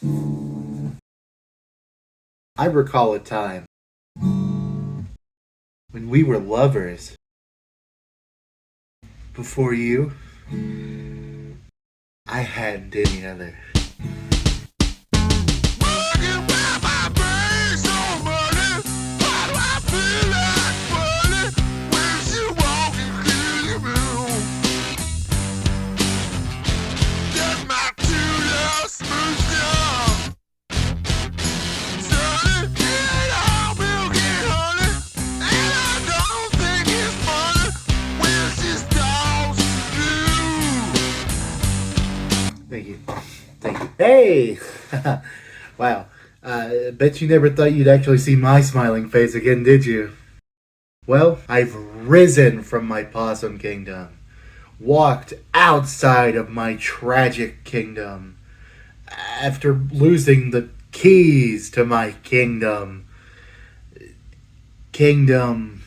I recall a time when we were lovers. Before you, I hadn't any other. Thank you. Thank you. Hey! Wow. Bet you never thought you'd actually see my smiling face again, did you? Well, I've risen from my possum kingdom, walked outside of my tragic kingdom, after losing the keys to my kingdom. Kingdom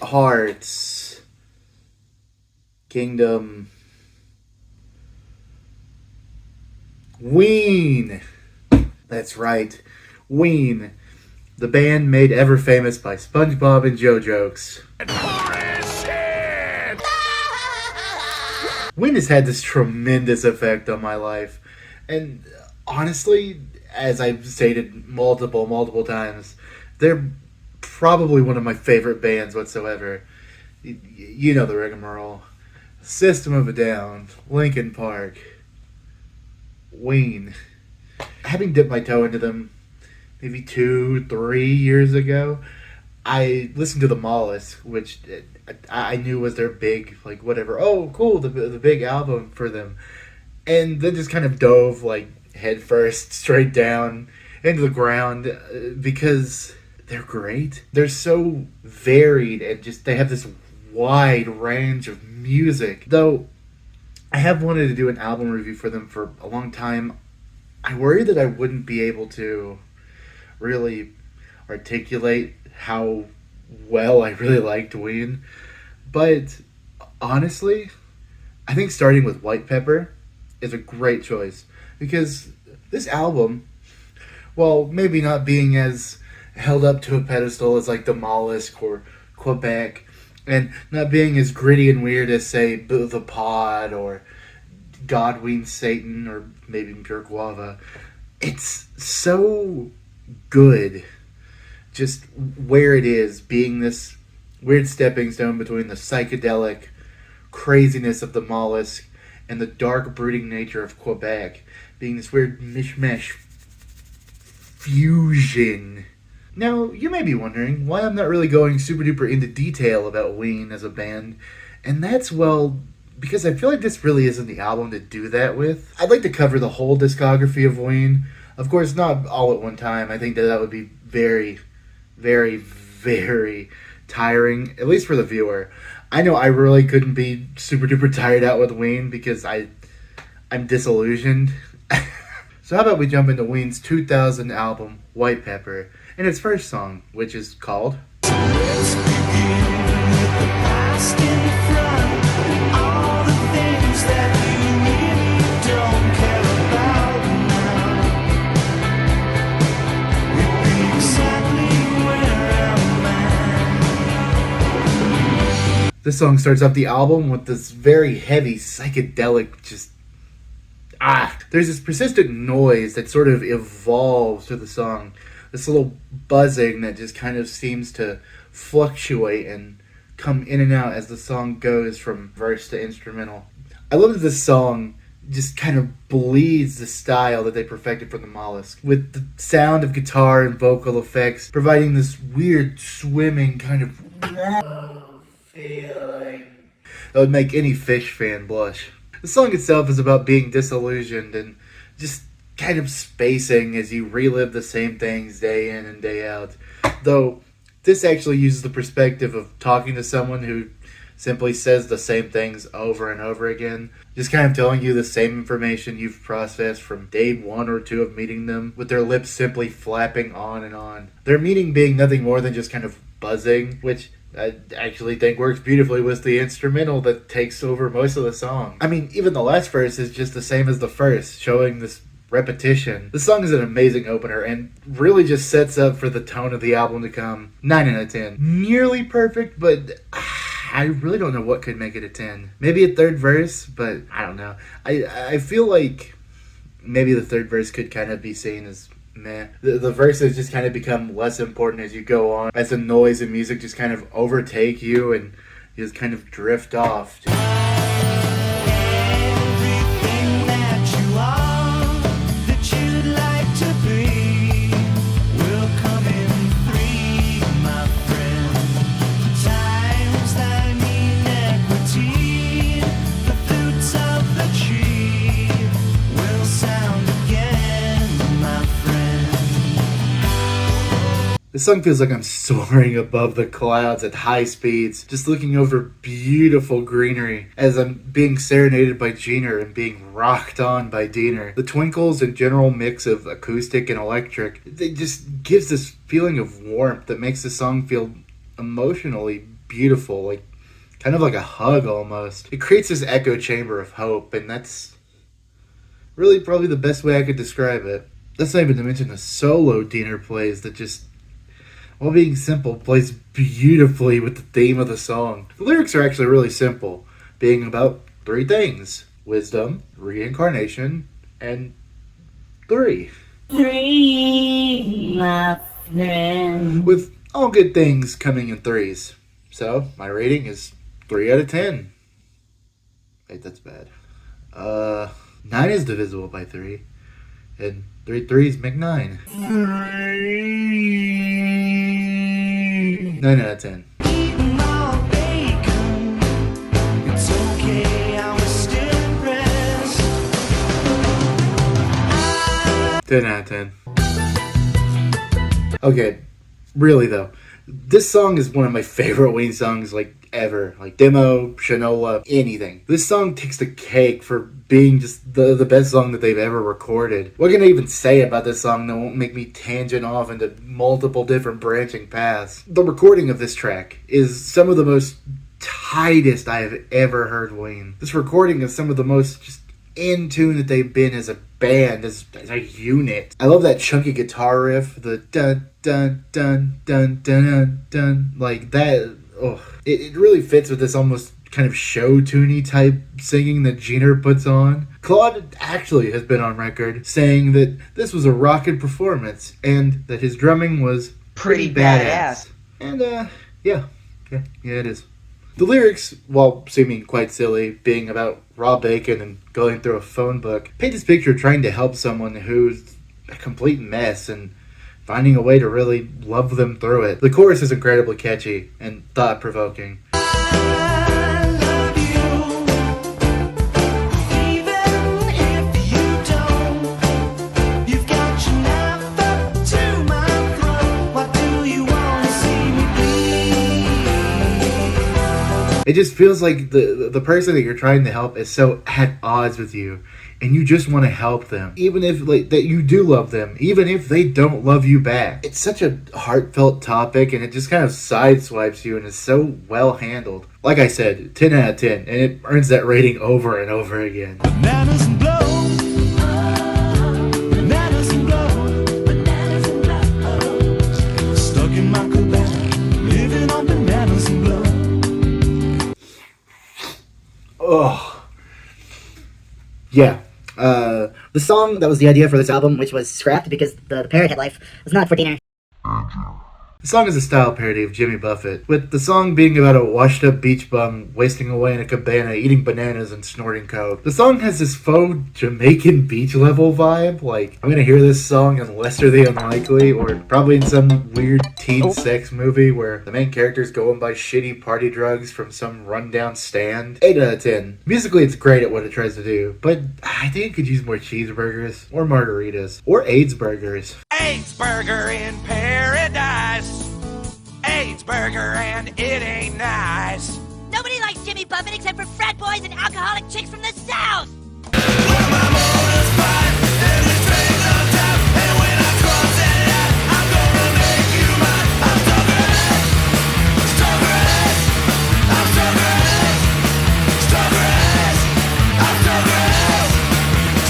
Hearts. Kingdom Ween. That's right. Ween. The band made ever famous by SpongeBob and JoJokes. Ween has had this tremendous effect on my life. And honestly, as I've stated multiple times, they're probably one of my favorite bands whatsoever. You know the rigmarole. System of a Down, Linkin Park, Ween. Having dipped my toe into them maybe 2-3 years ago, I listened to the Mollusk, which I knew was their big, like, whatever. Oh, cool, the big album for them. And then just kind of dove, like, head first, straight down into the ground, because they're great. They're so varied, and just, they have this wide range of music. Though, I have wanted to do an album review for them for a long time. I worry that I wouldn't be able to really articulate how well I really liked Ween. But honestly, I think starting with White Pepper is a great choice. Because this album, while maybe not being as held up to a pedestal as like the Mollusk or Quebec, and not being as gritty and weird as, say, The Pod or Godween Satan or maybe Pure Guava, it's so good just where it is, being this weird stepping stone between the psychedelic craziness of the Mollusk and the dark brooding nature of Quebec, being this weird mishmash fusion. Now, you may be wondering why I'm not really going super duper into detail about Ween as a band, and that's, well, because I feel like this really isn't the album to do that with. I'd like to cover the whole discography of Ween. Of course, not all at one time. I think that would be very, very tiring, at least for the viewer. I know I really couldn't be super duper tired out with Ween because I'm disillusioned. So how about we jump into Ween's 2000 album, White Pepper, and its first song, which is called Let's Begin with the Past in Front, all the things that you really don't care about now. You'll be exactly where I'm at. This song starts off the album with this very heavy, psychedelic, there's this persistent noise that sort of evolves through the song. This little buzzing that just kind of seems to fluctuate and come in and out as the song goes from verse to instrumental. I love that this song just kind of bleeds the style that they perfected from the Mollusk, with the sound of guitar and vocal effects providing this weird swimming kind of feeling that would make any Fish fan blush. The song itself is about being disillusioned and just kind of spacing as you relive the same things day in and day out. Though, this actually uses the perspective of talking to someone who simply says the same things over and over again. Just kind of telling you the same information you've processed from day 1 or 2 of meeting them, with their lips simply flapping on and on. Their meaning being nothing more than just kind of buzzing, which I actually think works beautifully with the instrumental that takes over most of the song. I mean, even the last verse is just the same as the first, showing this repetition. The song is an amazing opener and really just sets up for the tone of the album to come. 9 out of 10. Nearly perfect, but I really don't know what could make it a 10. Maybe a third verse, but I don't know. I feel like maybe the third verse could kind of be seen as meh. The verses just kind of become less important as you go on, as the noise and music just kind of overtake you and you just kind of drift off. This song feels like I'm soaring above the clouds at high speeds, just looking over beautiful greenery as I'm being serenaded by Jeaner and being rocked on by Diener. The twinkles and general mix of acoustic and electric, it just gives this feeling of warmth that makes the song feel emotionally beautiful, like kind of like a hug almost. It creates this echo chamber of hope, and that's really probably the best way I could describe it. That's not even to mention the solo Diener plays that just, while being simple, plays beautifully with the theme of the song. The lyrics are actually really simple, being about 3 things: wisdom, reincarnation, and 3. 3, my friend. With all good things coming in 3s. So, my rating is 3 out of 10. Wait, that's bad. 9 is divisible by 3. And 3 threes make 9. 9 out of 10. 10 out of 10. Okay, really though, this song is one of my favorite Ween songs like ever. Like demo, Shinola, anything. This song takes the cake for being just the best song that they've ever recorded. What can I even say about this song that won't make me tangent off into multiple different branching paths? The recording of this track is some of the most tightest I have ever heard Ween. This recording is some of the most just in tune that they've been as a band, as a unit. I love that chunky guitar riff, the dun dun dun dun dun dun dun, like that. Oh, it really fits with this almost kind of show tuney type singing that Jeaner puts on. Claude actually has been on record saying that this was a rockin' performance and that his drumming was pretty badass. And yeah, it is. The lyrics, while seeming quite silly, being about raw bacon and going through a phone book, paint this picture trying to help someone who's a complete mess and finding a way to really love them through it. The chorus is incredibly catchy and thought-provoking. It just feels like the person that you're trying to help is so at odds with you, and you just want to help them, even if that you do love them, even if they don't love you back. It's such a heartfelt topic, and it just kind of sideswipes you, and is so well handled. Like I said, 10 out of 10, and it earns that rating over and over again. Bananas and blow. Bananas and blow. Bananas and blow. Stuck in my Quebec, living on bananas and blow. Oh, yeah. The song that was the idea for this album, which was scrapped because the Parrot Life was not for Diener. The song is a style parody of Jimmy Buffett, with the song being about a washed-up beach bum wasting away in a cabana, eating bananas and snorting coke. The song has this faux Jamaican beach level vibe, like, I'm gonna hear this song in Lester the Unlikely, or probably in some weird teen sex movie where the main character's going buy shitty party drugs from some rundown stand. 8 out of 10. Musically, it's great at what it tries to do, but I think it could use more cheeseburgers, or margaritas, or AIDS burgers. AIDS burger in paradise. AIDS burger and it ain't nice. Nobody likes Jimmy Buffett except for frat boys and alcoholic chicks from the South. Well, my motor's fine, and the train's on top, and when I cross that line, I'm gonna make you mine. I'm stronger as, stronger as, I'm stronger as, stronger as, I'm stronger as,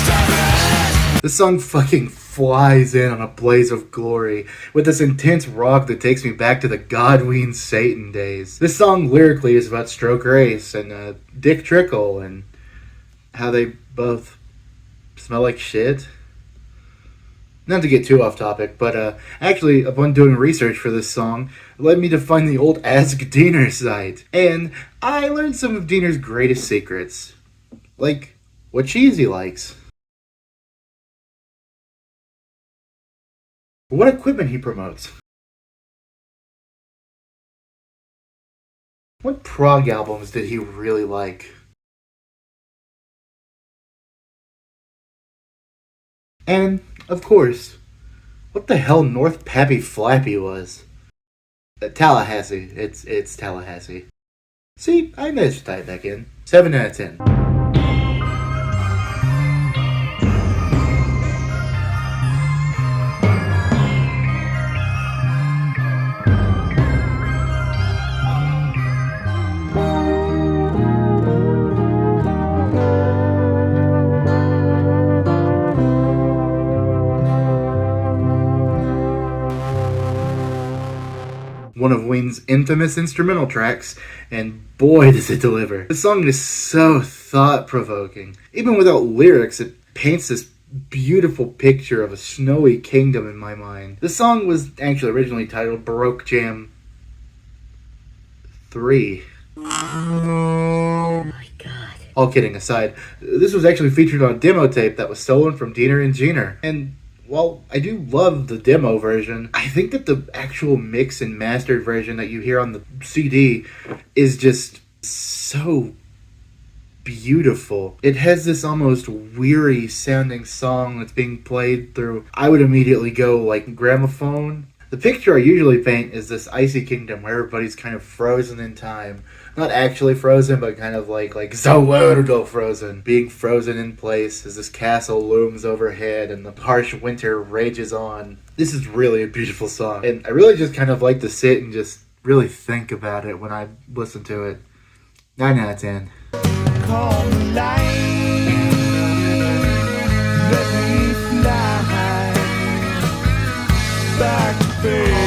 stronger as. The song fucking flies in on a blaze of glory with this intense rock that takes me back to the Ween Satan days. This song lyrically is about Stroke Race and Dick Trickle and how they both smell like shit. Not to get too off topic, but actually, upon doing research for this song, it led me to find the old Ask Diener site. And I learned some of Diener's greatest secrets. Like, what cheese he likes. What equipment he promotes. What prog albums did he really like? And, of course, what the hell North Pappy Flappy was. Tallahassee. It's Tallahassee. See, I managed to tie it back in. 7 out of 10. One of Ween's infamous instrumental tracks, and boy does it deliver. The song is so thought-provoking. Even without lyrics, it paints this beautiful picture of a snowy kingdom in my mind. The song was actually originally titled Baroque Jam 3. Oh my god. All kidding aside, this was actually featured on a demo tape that was stolen from Diener and Jeaner. And while I do love the demo version, I think that the actual mix and mastered version that you hear on the CD is just so beautiful. It has this almost weary sounding song that's being played through, I would immediately go like gramophone. The picture I usually paint is this icy kingdom where everybody's kind of frozen in time. Not actually frozen, but kind of like Zowerdo frozen. Being frozen in place as this castle looms overhead and the harsh winter rages on. This is really a beautiful song. And I really just kind of like to sit and just really think about it when I listen to it. 9 out of 10. Call the line, let me fly back to base.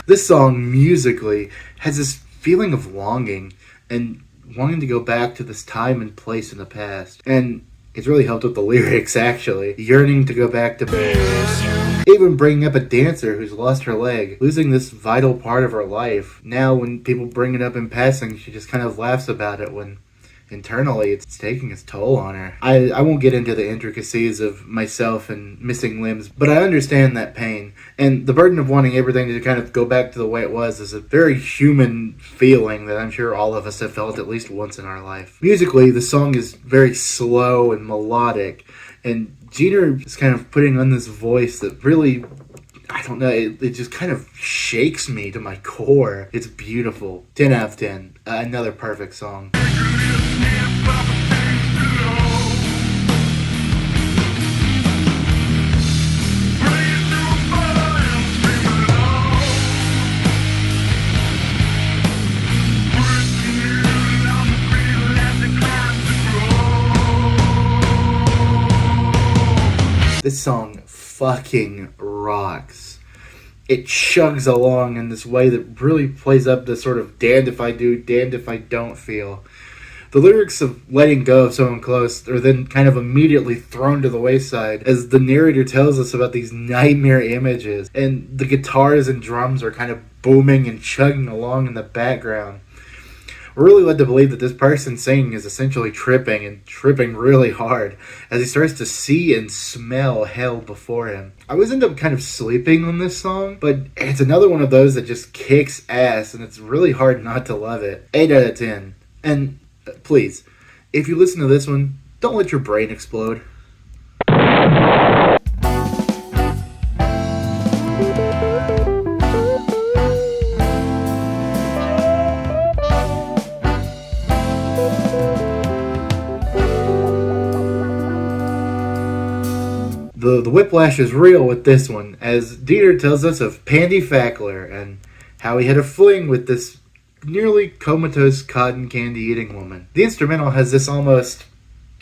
This song musically has this feeling of longing and wanting to go back to this time and place in the past. And it's really helped with the lyrics, actually. Yearning to go back to base. Even bringing up a dancer who's lost her leg, losing this vital part of her life. Now when people bring it up in passing, she just kind of laughs about it when internally it's taking its toll on her. I won't get into the intricacies of myself and missing limbs, but I understand that pain. And the burden of wanting everything to kind of go back to the way it was is a very human feeling that I'm sure all of us have felt at least once in our life. Musically, the song is very slow and melodic, and Jeaner is kind of putting on this voice that really, I don't know, it just kind of shakes me to my core. It's beautiful. 10 out of 10. Another perfect song. This song fucking rocks. It chugs along in this way that really plays up the sort of damned if I do, damned if I don't feel. The lyrics of letting go of someone close are then kind of immediately thrown to the wayside as the narrator tells us about these nightmare images, and the guitars and drums are kind of booming and chugging along in the background. We're really led to believe that this person singing is essentially tripping, and tripping really hard, as he starts to see and smell hell before him. I always end up kind of sleeping on this song, but it's another one of those that just kicks ass, and it's really hard not to love it. 8 out of 10. And please, if you listen to this one, don't let your brain explode. The whiplash is real with this one, as Dieter tells us of Pandy Fackler and how he had a fling with this nearly comatose cotton candy eating woman. The instrumental has this almost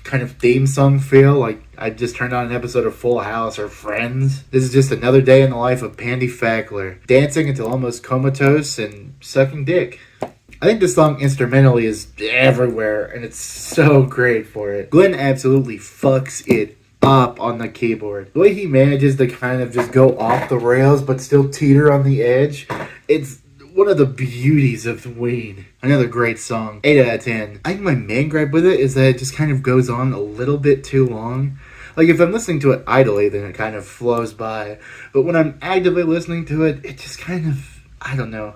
kind of theme song feel, like I just turned on an episode of Full House or Friends. This is just another day in the life of Pandy Fackler, dancing until almost comatose and sucking dick. I think this song instrumentally is everywhere, and it's so great for it. Glenn absolutely fucks it up on the keyboard. The way he manages to kind of just go off the rails but still teeter on the edge, it's one of the beauties of Ween. Another great song. 8 out of 10. I think my main gripe with it is that it just kind of goes on a little bit too long. Like, if I'm listening to it idly, then it kind of flows by. But when I'm actively listening to it, it just kind of, I don't know.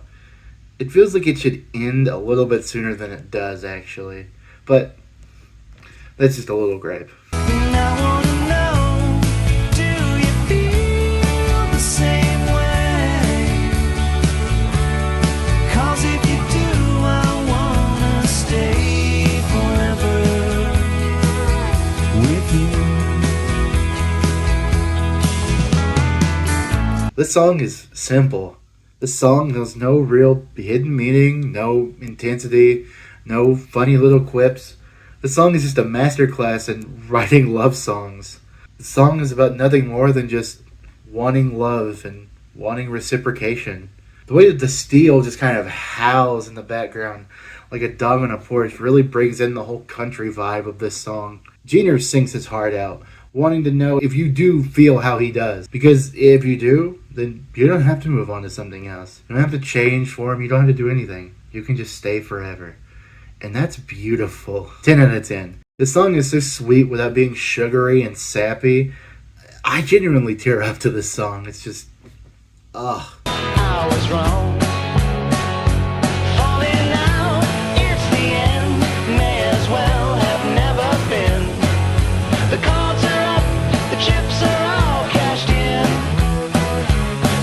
It feels like it should end a little bit sooner than it does, actually. But that's just a little gripe. This song is simple. This song has no real hidden meaning, no intensity, no funny little quips. The song is just a masterclass in writing love songs. The song is about nothing more than just wanting love and wanting reciprocation. The way that the steel just kind of howls in the background like a dog on a porch really brings in the whole country vibe of this song. Jeter sings his heart out, wanting to know if you do feel how he does. Because if you do, then you don't have to move on to something else. You don't have to change for him. You don't have to do anything. You can just stay forever. And that's beautiful. 10 out of 10. This song is so sweet without being sugary and sappy. I genuinely tear up to this song. It's just, ugh. I was wrong. Falling out, it's the end. May as well have never been. The cards are up, the chips are all cashed in.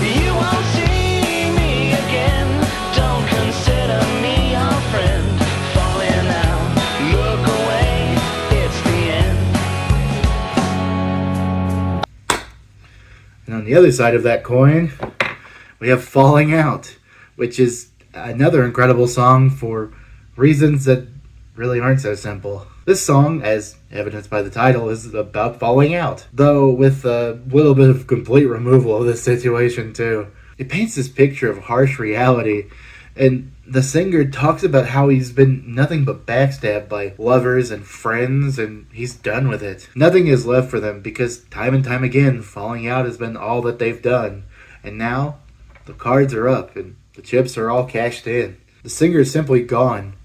You won't see me again. Don't consider me your friend. Falling out, look away, it's the end. And on the other side of that coin, we have Falling Out, which is another incredible song for reasons that really aren't so simple. This song, as evidenced by the title, is about falling out, though with a little bit of complete removal of the situation too. It paints this picture of harsh reality, and the singer talks about how he's been nothing but backstabbed by lovers and friends, and he's done with it. Nothing is left for them because time and time again, falling out has been all that they've done. And now, the cards are up and the chips are all cashed in. The singer is simply gone,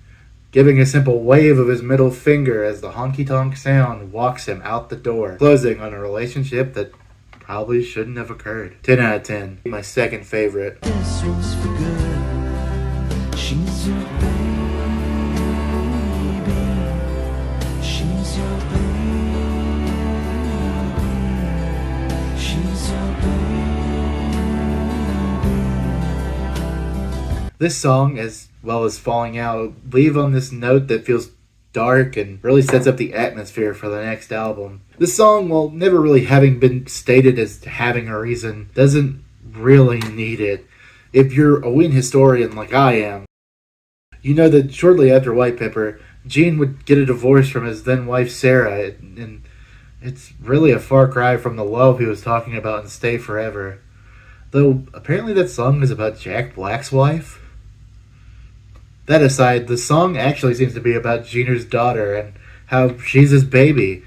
giving a simple wave of his middle finger as the honky-tonk sound walks him out the door, closing on a relationship that probably shouldn't have occurred. 10 out of 10. My second favorite. This was for good. She's your baby. She's your baby. She's your baby. This song, as well as Falling Out, leave on this note that feels dark and really sets up the atmosphere for the next album. This song, while never really having been stated as having a reason, doesn't really need it. If you're a Ween historian like I am, you know that shortly after White Pepper, Gene would get a divorce from his then wife Sarah, and it's really a far cry from the love he was talking about in Stay Forever. Though apparently that song is about Jack Black's wife. That aside, the song actually seems to be about Jeter's daughter and how she's his baby.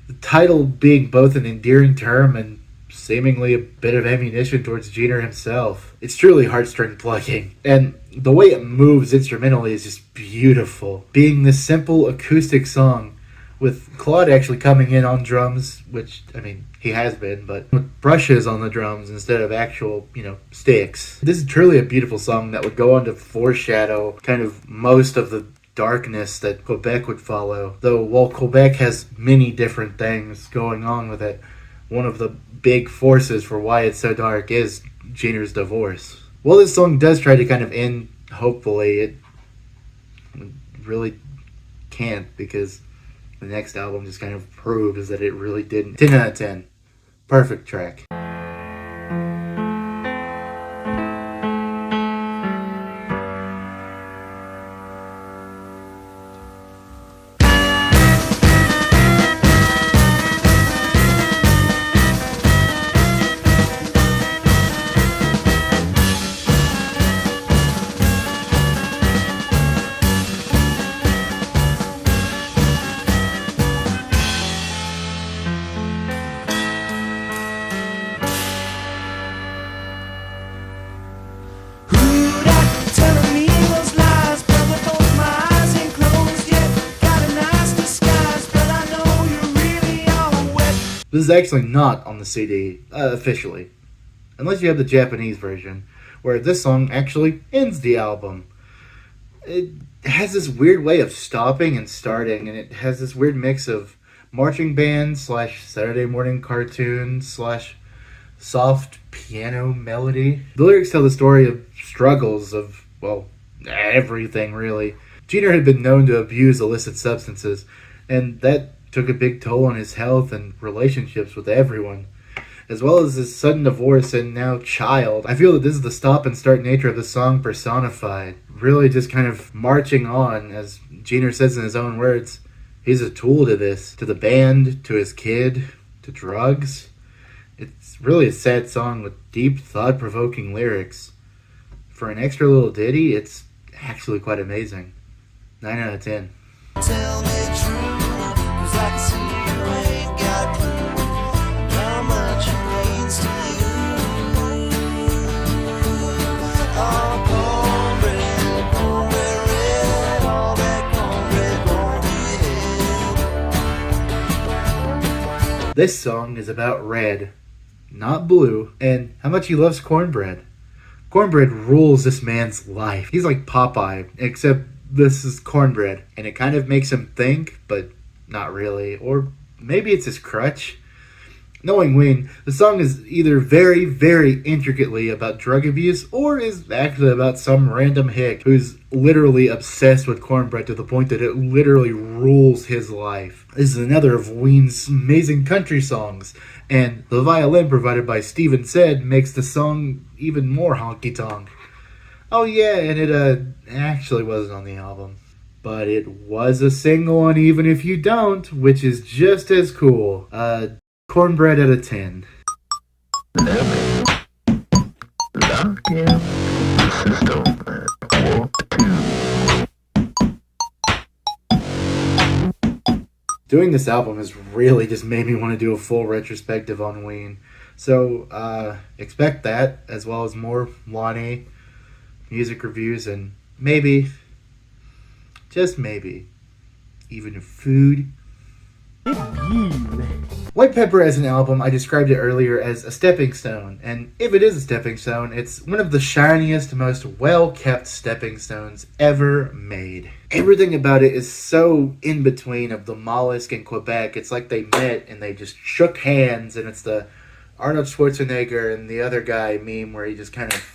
The title being both an endearing term and seemingly a bit of ammunition towards Jeter himself. It's truly heartstring plucking. And the way it moves instrumentally is just beautiful. Being this simple acoustic song with Claude actually coming in on drums, which, I mean, he has been, but with brushes on the drums instead of actual, sticks. This is truly a beautiful song that would go on to foreshadow kind of most of the darkness that Quebec would follow. Though while Quebec has many different things going on with it, one of the big forces for why it's so dark is Jeter's divorce. While this song does try to kind of end hopefully, it really can't, because the next album just kind of proves that it really didn't. 10 out of 10. Perfect track. This is actually not on the CD, officially. Unless you have the Japanese version, where this song actually ends the album. It has this weird way of stopping and starting, and it has this weird mix of marching band slash Saturday morning cartoon slash soft piano melody. The lyrics tell the story of struggles of, well, everything really. Jeter had been known to abuse illicit substances, and that took a big toll on his health and relationships with everyone, as well as his sudden divorce and now child. I feel that this is the stop and start nature of the song personified, really just kind of marching on, as Jeter says in his own words. He's a tool to this, to the band, to his kid, to drugs. It's really a sad song with deep, thought-provoking lyrics. For an extra little ditty, it's actually quite amazing. 9 out of 10. Tell me true, 'cause I can see you ain't got a clue how much it means to you. Oh, cornbread red, all that cornbread going to your head. This song is about red, not blue, and how much he loves cornbread. Cornbread rules this man's life. He's like Popeye, except this is cornbread, and it kind of makes him think, but not really. Or maybe it's his crutch. Knowing Ween, the song is either very, very intricately about drug abuse, or is actually about some random hick who's literally obsessed with cornbread to the point that it literally rules his life. This is another of Ween's amazing country songs, and the violin provided by Steven Said makes the song even more honky-tonk. Oh yeah, and it actually wasn't on the album. But it was a single on Even If You Don't, which is just as cool. Cornbread out of 10. Doing this album has really just made me want to do a full retrospective on Ween. So, expect that, as well as more Lonnie music reviews, and maybe, just maybe, even food. White Pepper as an album, I described it earlier as a stepping stone, and if it is a stepping stone, it's one of the shiniest, most well-kept stepping stones ever made. Everything about it is so in between of the Mollusk and Quebec. It's like they met and they just shook hands, and it's the Arnold Schwarzenegger and the other guy meme where he just kind of,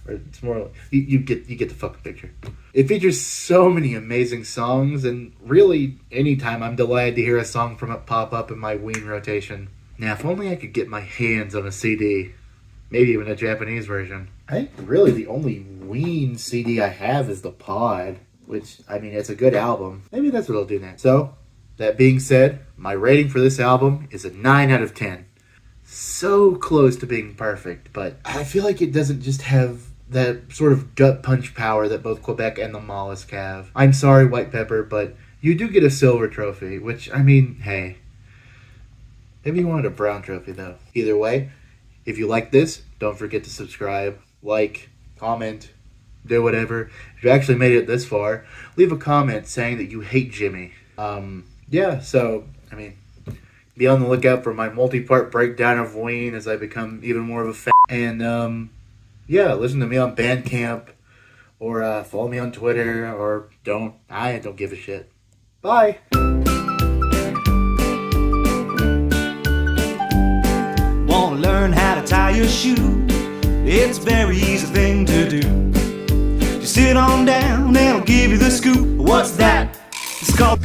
or it's more like, you get the fucking picture. It features so many amazing songs, and really, anytime I'm delighted to hear a song from it pop up in my Ween rotation. Now, if only I could get my hands on a CD, maybe even a Japanese version. I think really the only Ween CD I have is the Pod, which, I mean, it's a good album. Maybe that's what I'll do next. So, that being said, my rating for this album is a 9 out of 10. So close to being perfect, but I feel like it doesn't just have that sort of gut punch power that both Quebec and the Mollusk have. I'm sorry, White Pepper, but you do get a silver trophy, which, I mean, hey. Maybe you wanted a brown trophy, though. Either way, if you like this, don't forget to subscribe, like, comment, do whatever. If you actually made it this far, leave a comment saying that you hate Jimmy. Yeah, so, I mean, be on the lookout for my multi-part breakdown of Ween as I become even more of a fan. And, yeah, listen to me on Bandcamp, or follow me on Twitter, or don't. I don't give a shit. Bye! Wanna learn how to tie your shoe? It's a very easy thing to do. Just sit on down and I'll give you the scoop. What's that? It's called